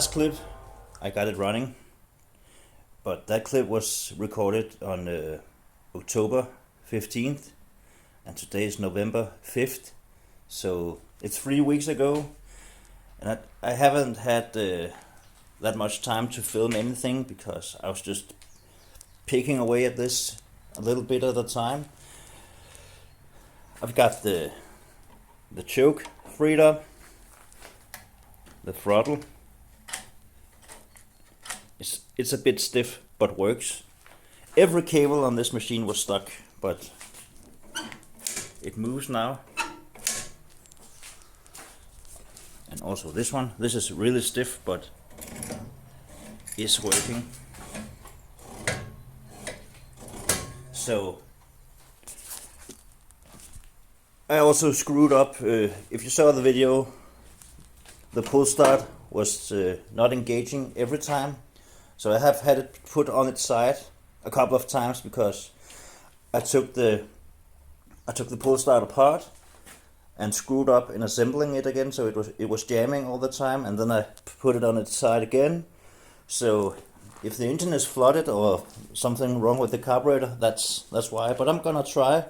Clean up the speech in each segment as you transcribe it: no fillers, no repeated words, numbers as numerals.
last clip I got it running, but that clip was recorded on October 15th and today is November 5th, so it's 3 weeks ago, and I haven't had that much time to film anything because I was just picking away at this a little bit at a time. I've got the choke freed up, the throttle. It's a bit stiff but works. Every cable on this machine was stuck, but it moves now. And also this one. This is really stiff but is working. So I also screwed up, if you saw the video, the pull start was not engaging every time. So I have had it put on its side a couple of times because I took the pull start apart and screwed up in assembling it again, so it was jamming all the time, and then I put it on its side again. So if the engine is flooded or something wrong with the carburetor, that's why. But I'm gonna try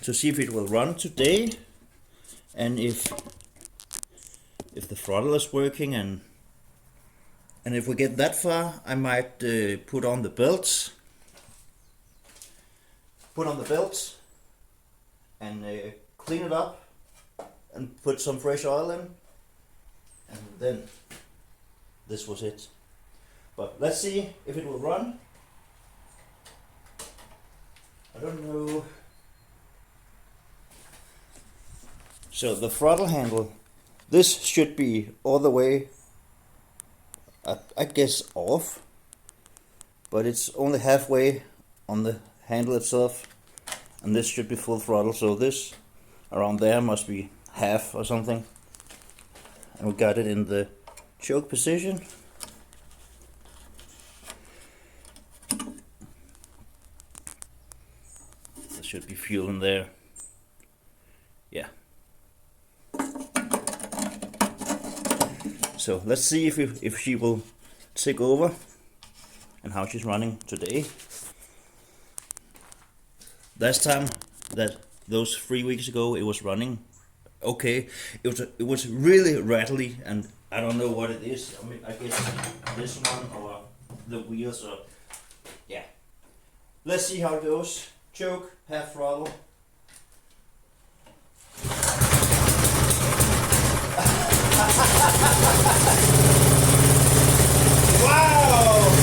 to see if it will run today, and if the throttle is working, and if we get that far, I might put on the belts. And clean it up and put some fresh oil in, and then this was it. But let's see if it will run. I don't know. So the throttle handle, this should be all the way, I guess, off, but it's only halfway on the handle itself, and this should be full throttle, so this around there must be half or something. And we got it in the choke position. There should be fuel in there. Yeah. So let's see if she will take over and how she's running today. Last time, those 3 weeks ago, it was running okay. It was really rattly, and I don't know what it is. I mean, I guess this one or the wheels, or yeah. Let's see how it goes. Choke, half throttle. Wow!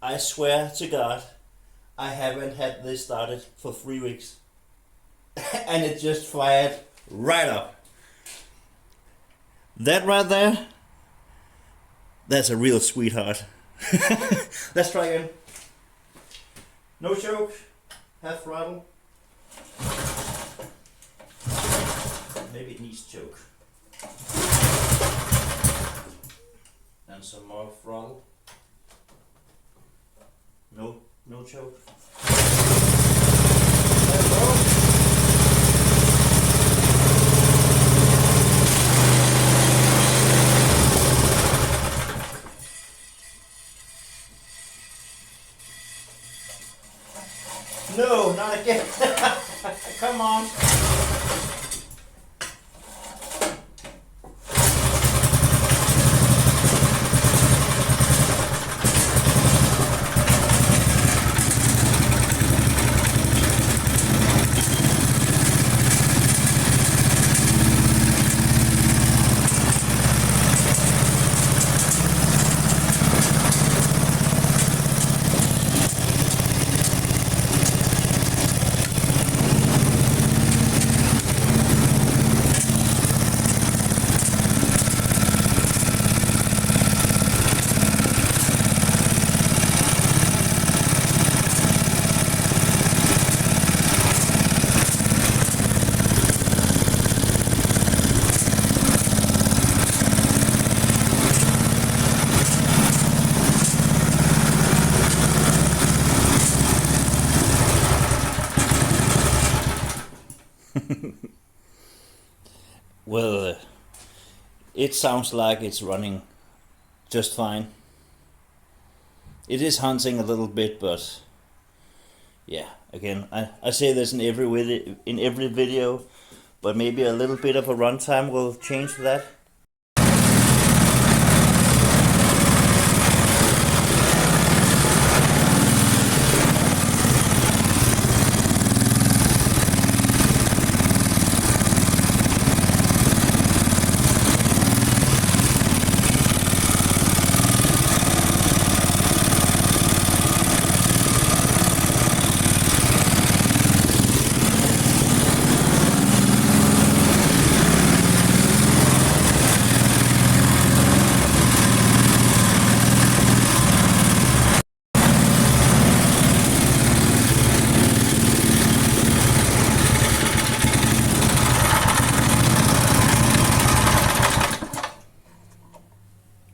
I swear to God, I haven't had this started for 3 weeks. And it just fired right up. That right there, that's a real sweetheart. Let's try again. No choke, half throttle. Maybe it needs choke. And some more throttle. No choke. No, not again. Come on. It sounds like it's running just fine. It is hunting a little bit, but yeah, again, I say this in every video, but maybe a little bit of a runtime will change that.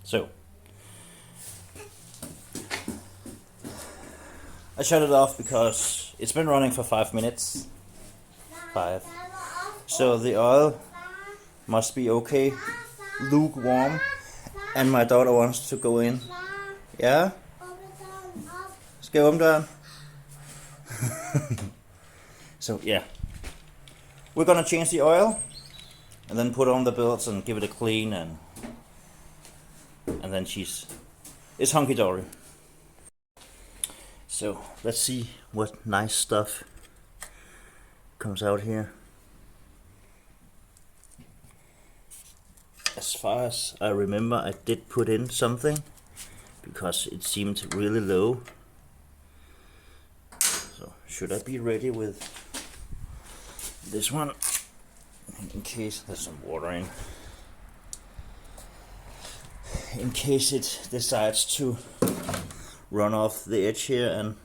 So I shut it off because it's been running for 5 minutes. 5. So the oil must be okay, lukewarm, and my daughter wants to go in. Yeah? Skal jeg åbne døren? So yeah, we're gonna change the oil and then put on the belts and give it a clean, and then it's hunky-dory. So let's see what nice stuff comes out here. As far as I remember, I did put in something because it seemed really low. So should I be ready with this one in case there's some water in case it decides to run off the edge here, and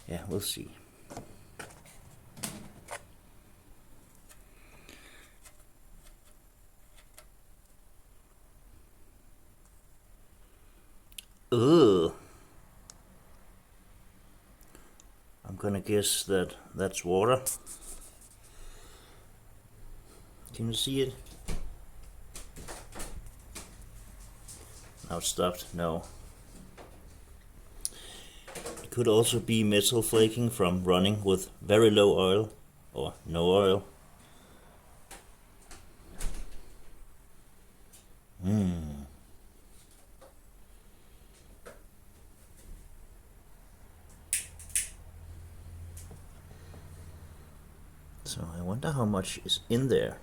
yeah, we'll see. Ugh. I'm gonna guess that that's water. Can you see it? Now it stopped. No. It could also be metal flaking from running with very low oil or no oil. So I wonder how much is in there.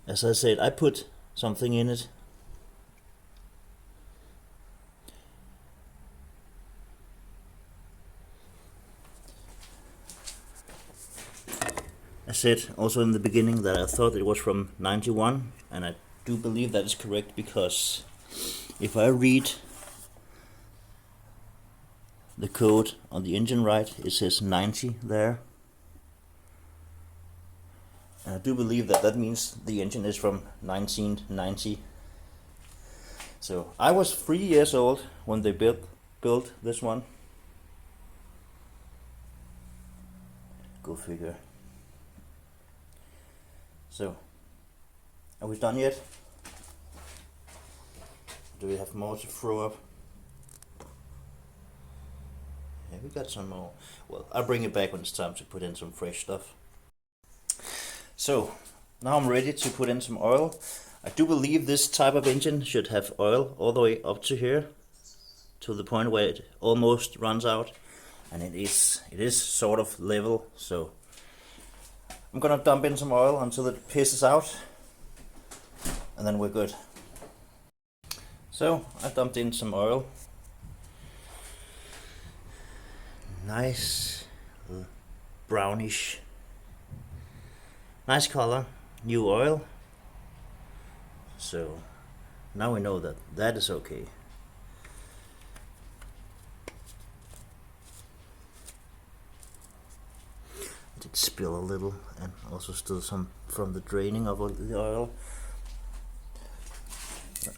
As I said, I put something in it. I said also in the beginning that I thought it was from 91, and I do believe that is correct, because if I read the code on the engine right, it says 90 there. And I do believe that that means the engine is from 1990. So I was 3 years old when they built this one. Go figure. So, are we done yet? Do we have more to throw up? Yeah, we got some more. Well, I'll bring it back when it's time to put in some fresh stuff. So, now I'm ready to put in some oil. I do believe this type of engine should have oil all the way up to here, to the point where it almost runs out, and it is sort of level. So I'm gonna dump in some oil until it pisses out, and then we're good. So I dumped in some oil. Nice brownish, nice color, new oil. So now we know that that is okay. I did spill a little, and also still some from the draining of the oil.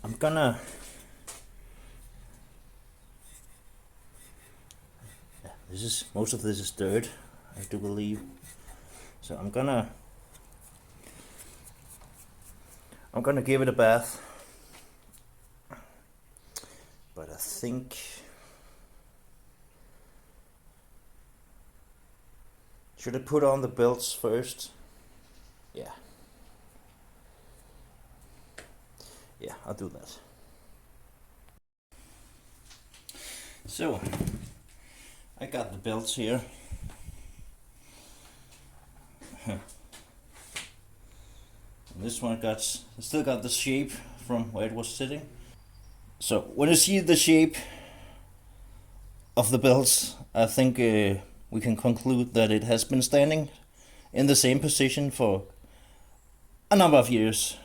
I'm gonna most of this is dirt, I do believe. So I'm gonna I'm gonna give it a bath, but I think should I put on the belts first? Yeah, I'll do that. So I got the belts here. This one still got the shape from where it was sitting. So when you see the shape of the belts, I think we can conclude that it has been standing in the same position for a number of years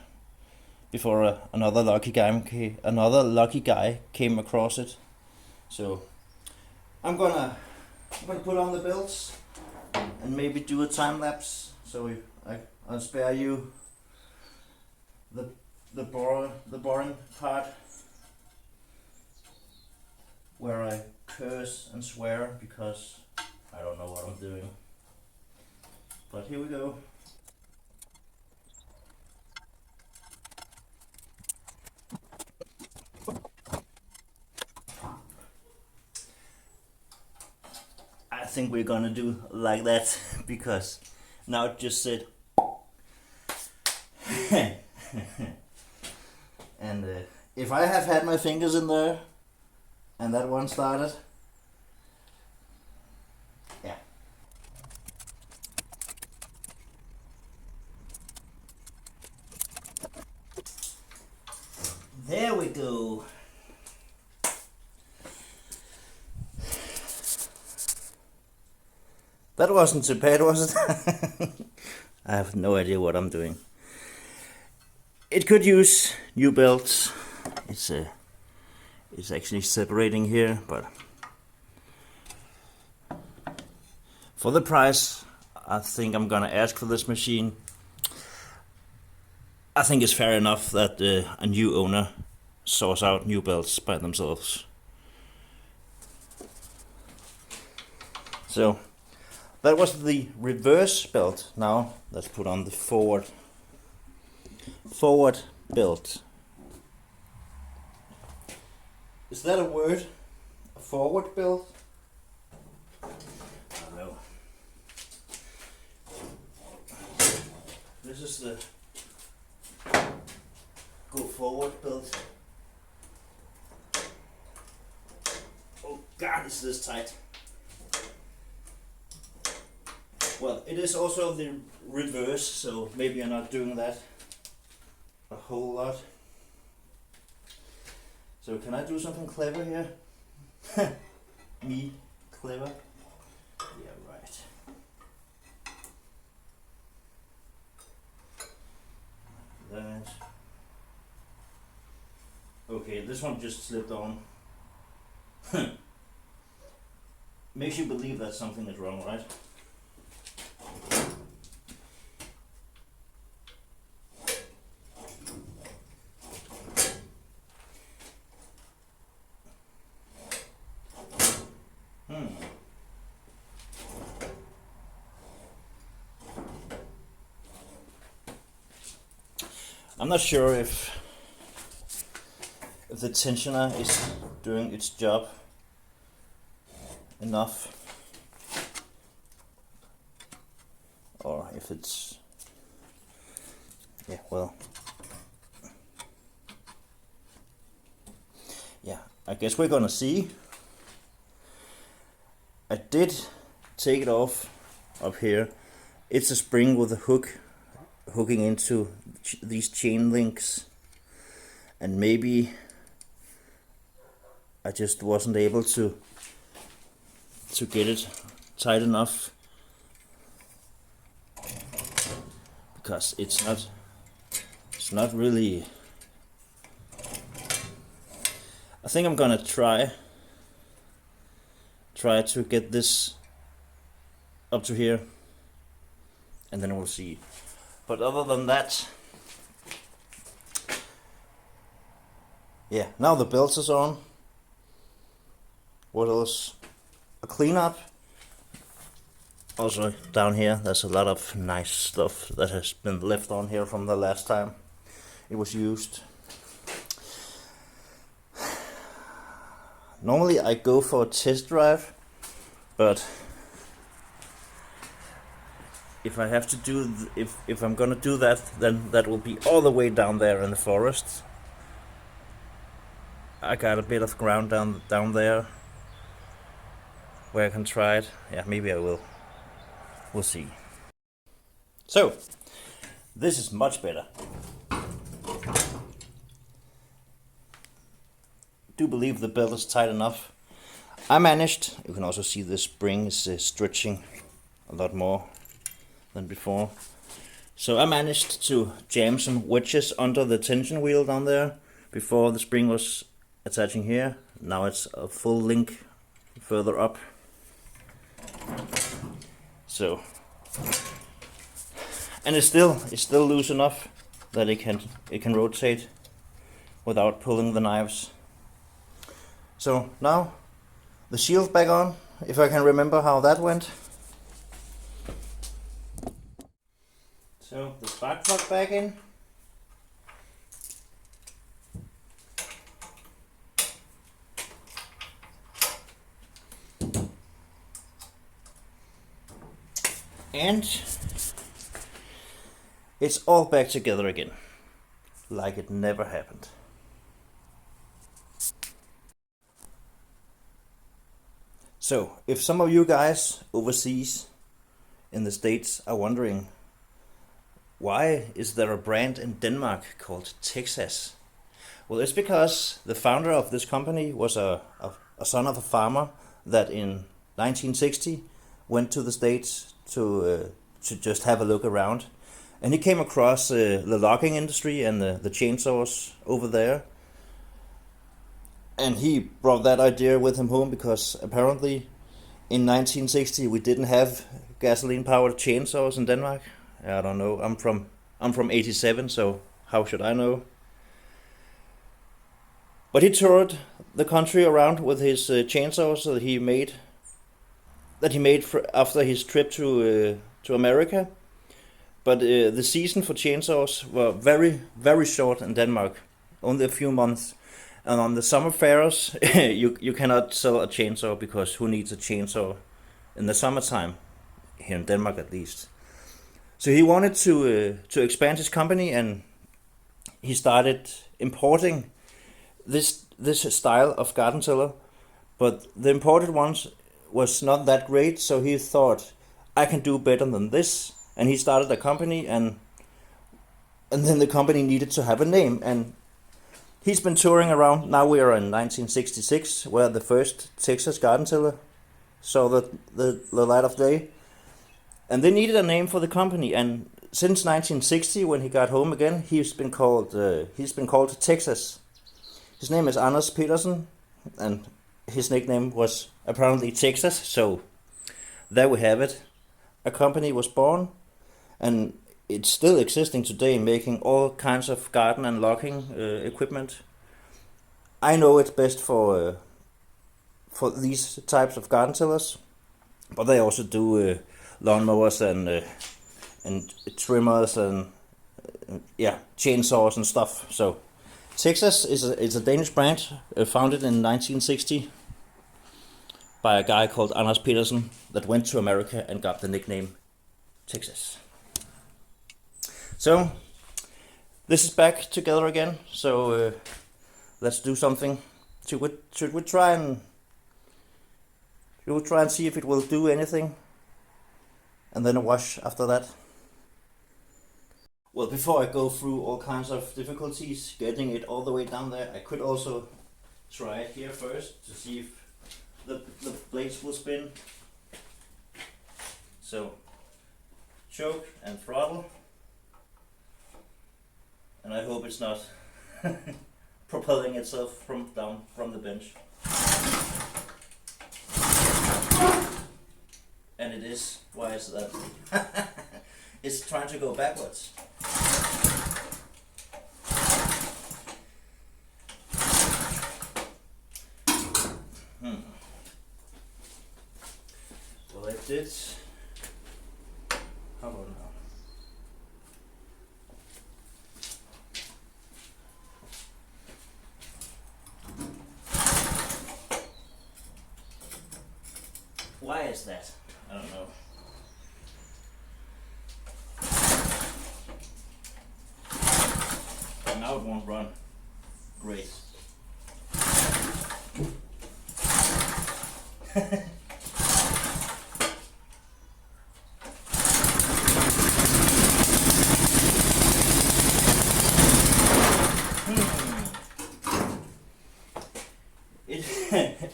before another lucky guy came across it. So I'm gonna put on the belts and maybe do a time lapse, so I'll spare you the boring part where I curse and swear because I don't know what I'm doing. But here we go. I think we're gonna do like that because now it just said and if I have had my fingers in there and that one started, yeah. There we go. That wasn't too bad, was it? I have no idea what I'm doing. It could use new belts. It's actually separating here, but for the price I think I'm gonna ask for this machine, I think it's fair enough that a new owner sorts out new belts by themselves. So that was the reverse belt. Now let's put on the forward belt. Is that a word? A forward belt? I don't know. This is the go forward belt. Oh God, is this tight? Well, it is also the reverse, so maybe I'm not doing that a whole lot. So can I do something clever here? Me clever? Yeah, right. That. Okay, this one just slipped on. Makes you believe that something is wrong, right? I'm not sure if the tensioner is doing its job enough, or if it's, yeah, well, yeah, I guess we're gonna see. I did take it off up here. It's a spring with a hook hooking into these chain links, and maybe I just wasn't able to get it tight enough, because it's not really. I think I'm gonna try to get this up to here, and then we'll see. But other than that, yeah, now the belt is on. What else? A cleanup. Also down here, there's a lot of nice stuff that has been left on here from the last time. it was used. Normally I go for a test drive, but if I have to do, if I'm gonna do that, then that will be all the way down there in the forest. I got a bit of ground down there where I can try it. Yeah, maybe I will. We'll see. So, this is much better. Do believe the belt is tight enough. I managed, you can also see the spring is stretching a lot more than before. So I managed to jam some wedges under the tension wheel down there. Before the spring was attaching here. Now it's a full link further up. So, and it's still loose enough that it can rotate without pulling the knives. So now the shield back on, if I can remember how that went. So the spark plug back in. And it's all back together again, like it never happened. So, if some of you guys overseas in the States are wondering, why is there a brand in Denmark called Texas? Well, it's because the founder of this company was a son of a farmer that in 1960 went to the States to just have a look around. And he came across the logging industry and the chainsaws over there. And he brought that idea with him home because apparently in 1960 we didn't have gasoline-powered chainsaws in Denmark. I don't know. I'm from 87, so how should I know? But he toured the country around with his chainsaws that he made after his trip to America. But the season for chainsaws were very, very short in Denmark, only a few months. And on the summer fairs, you cannot sell a chainsaw because who needs a chainsaw in the summertime, here in Denmark at least. So he wanted to expand his company, and he started importing this style of garden tiller. But the imported ones was not that great, so he thought, I can do better than this. And he started a company, and then the company needed to have a name. And he's been touring around. Now we are in 1966, where the first Texas garden tiller saw the light of day. And they needed a name for the company. And since 1960, when he got home again, he's been called Texas. His name is Anders Petersen, and his nickname was apparently Texas. So there we have it. A company was born, and it's still existing today, making all kinds of garden and logging equipment. I know it's best for these types of garden tillers, but they also do lawnmowers and trimmers and chainsaws and stuff. So Texas is a Danish brand founded in 1960 by a guy called Anders Petersen that went to America and got the nickname Texas. So this is back together again. So let's do something. Should we try and see if it will do anything, and then a wash after that? Well, before I go through all kinds of difficulties getting it all the way down there, I could also try it here first to see if the blades will spin. So choke and throttle, and I hope it's not propelling itself down from the bench. And it is. Why is that? It's trying to go backwards. Well, I did. How about now? is that? I don't know. But now it won't run. Great.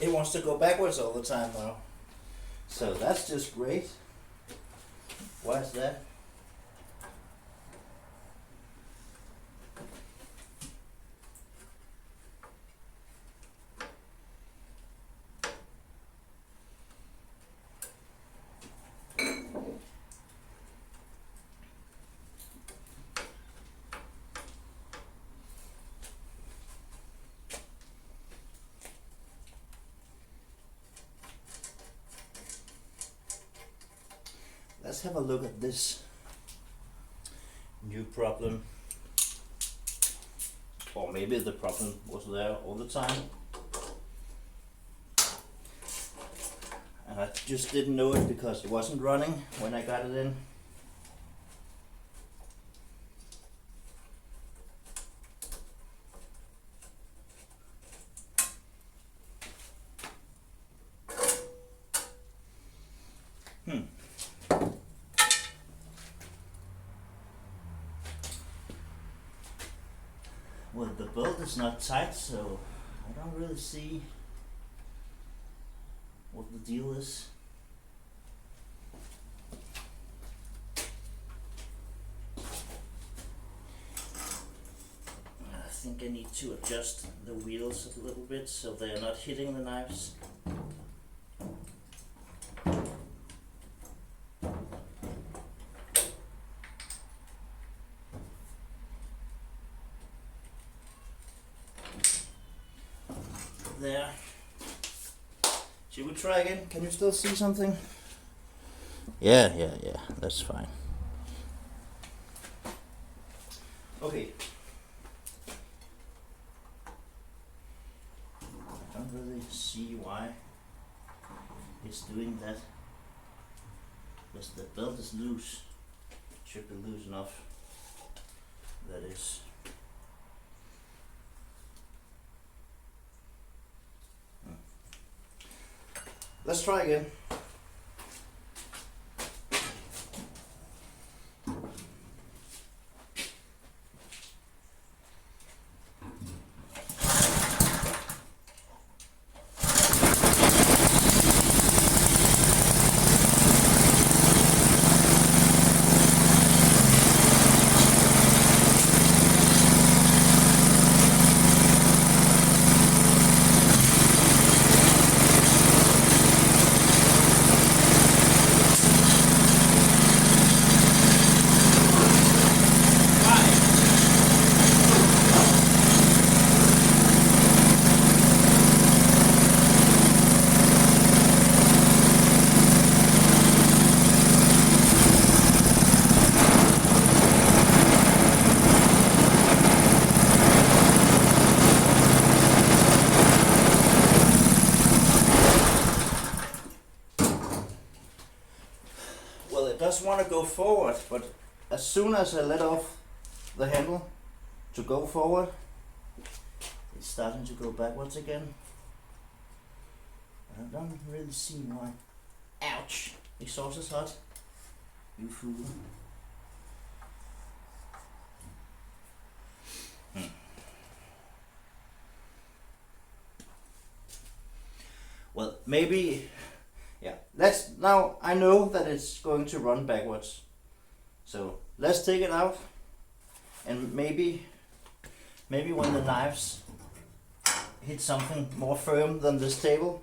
It wants to go backwards all the time now. So that's just great. Why is that? Let's have a look at this new problem. Or maybe the problem was there all the time. And I just didn't know it because it wasn't running when I got it in. Well, the belt is not tight, so I don't really see what the deal is. I think I need to adjust the wheels a little bit so they are not hitting the knives. There. Should we try again? Can you still see something? Yeah, that's fine. Okay. I don't really see why it's doing that. Because the belt is loose. Should be loose enough. That is. Let's try again. Does want to go forward, but as soon as I let off the handle to go forward, it's starting to go backwards again. I don't really see why. Ouch! Exhaust is hot. You fool. Well, maybe. Yeah, now I know that it's going to run backwards. So let's take it out, and maybe when the knives hit something more firm than this table,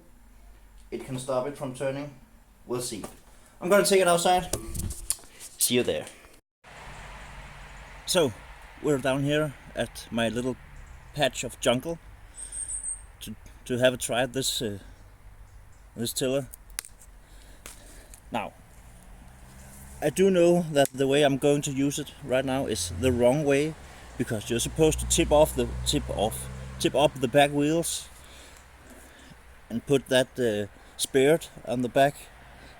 it can stop it from turning. We'll see. I'm gonna take it outside. See you there. So we're down here at my little patch of jungle to have a try at this tiller. Now, I do know that the way I'm going to use it right now is the wrong way, because you're supposed to tip up the back wheels and put that spirit on the back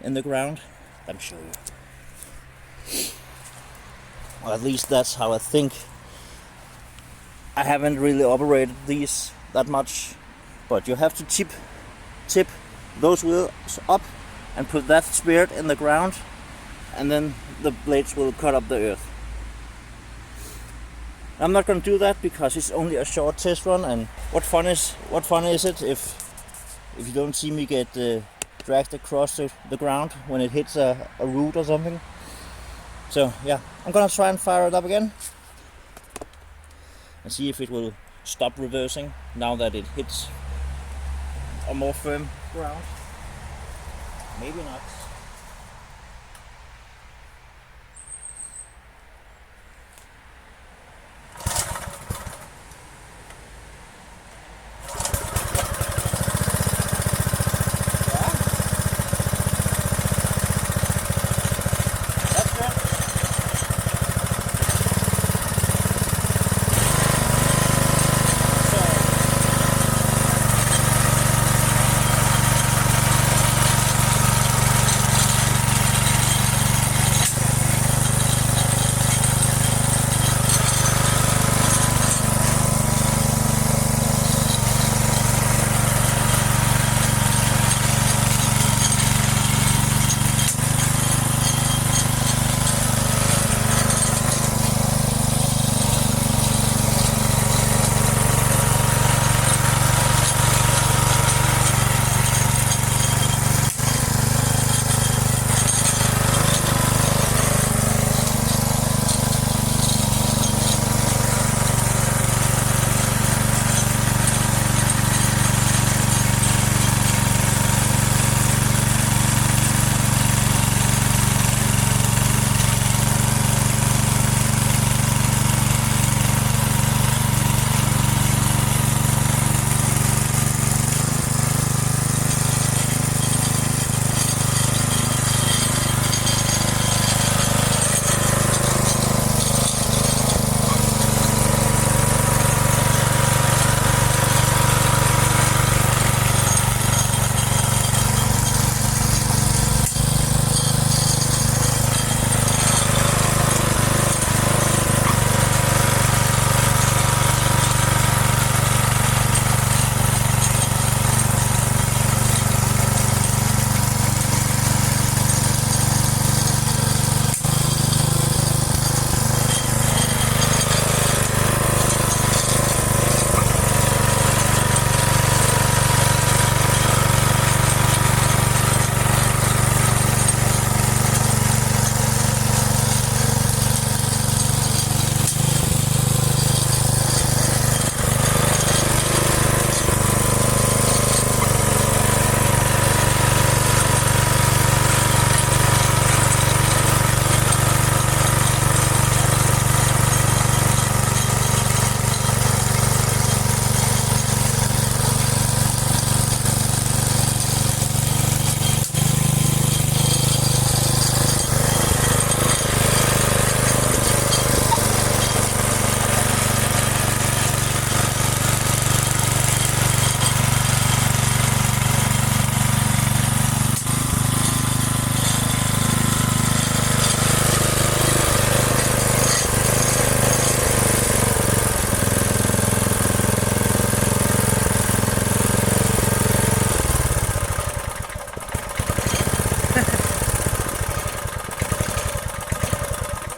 in the ground. Let me show you. Or at least that's how I think. I haven't really operated these that much, but you have to tip those wheels up and put that spirit in the ground, and then the blades will cut up the earth. I'm not going to do that because it's only a short test run, and what fun is it if you don't see me get dragged across the ground when it hits a root or something. So yeah, I'm gonna try and fire it up again and see if it will stop reversing now that it hits a more firm ground. Maybe not.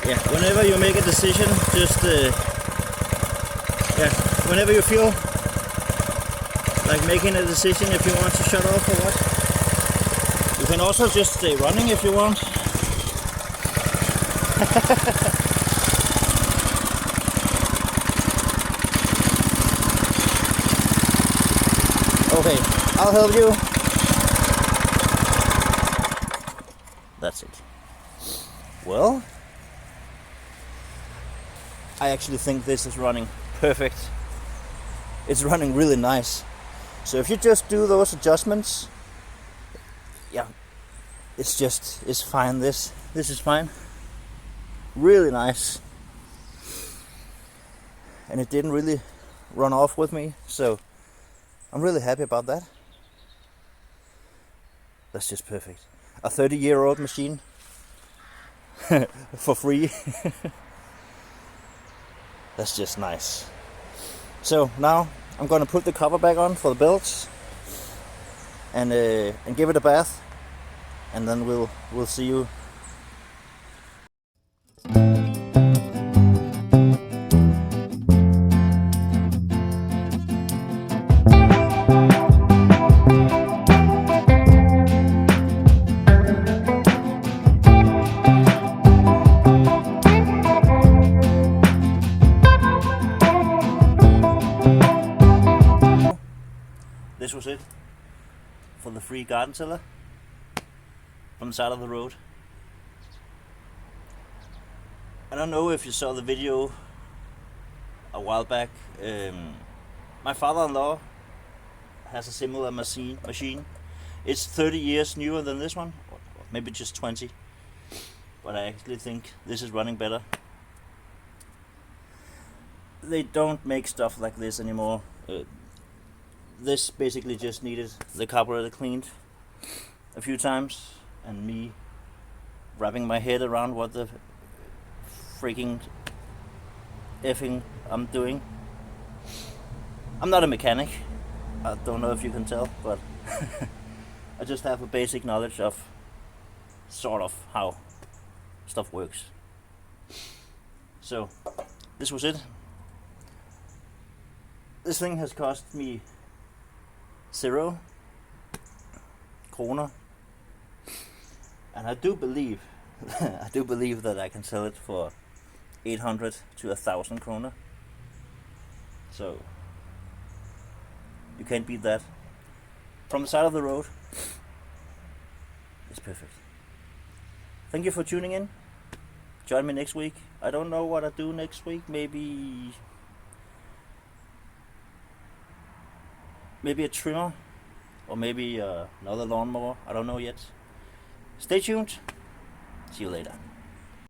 Yeah, whenever you make a decision, just yeah, whenever you feel like making a decision if you want to shut off or what. You can also just stay running if you want. Okay, I'll help you. That's it. Well, I actually think this is running perfect. It's running really nice. So if you just do those adjustments, yeah, it's fine. This is fine. Really nice. And it didn't really run off with me, so I'm really happy about that. That's just perfect. a 30-year-old machine for free. That's just nice. So now I'm gonna put the cover back on for the belts and give it a bath, and then we'll see you. This was it for the free garden tiller from the side of the road. I don't know if you saw the video a while back. My father-in-law has a similar machine. It's 30 years newer than this one, or maybe just 20. But I actually think this is running better. They don't make stuff like this anymore. This basically just needed the carburetor cleaned a few times, and me wrapping my head around what the freaking effing I'm doing. I'm not a mechanic. I don't know if you can tell, but I just have a basic knowledge of sort of how stuff works. So this was it. This thing has cost me 0 kroner, and I do believe that I can sell it for 800 to 1,000 kroner. So you can't beat that. From the side of the road, it's perfect. Thank you for tuning in. Join me next week. I don't know what I do next week. Maybe a trimmer, or maybe another lawnmower. I don't know yet. Stay tuned. See you later.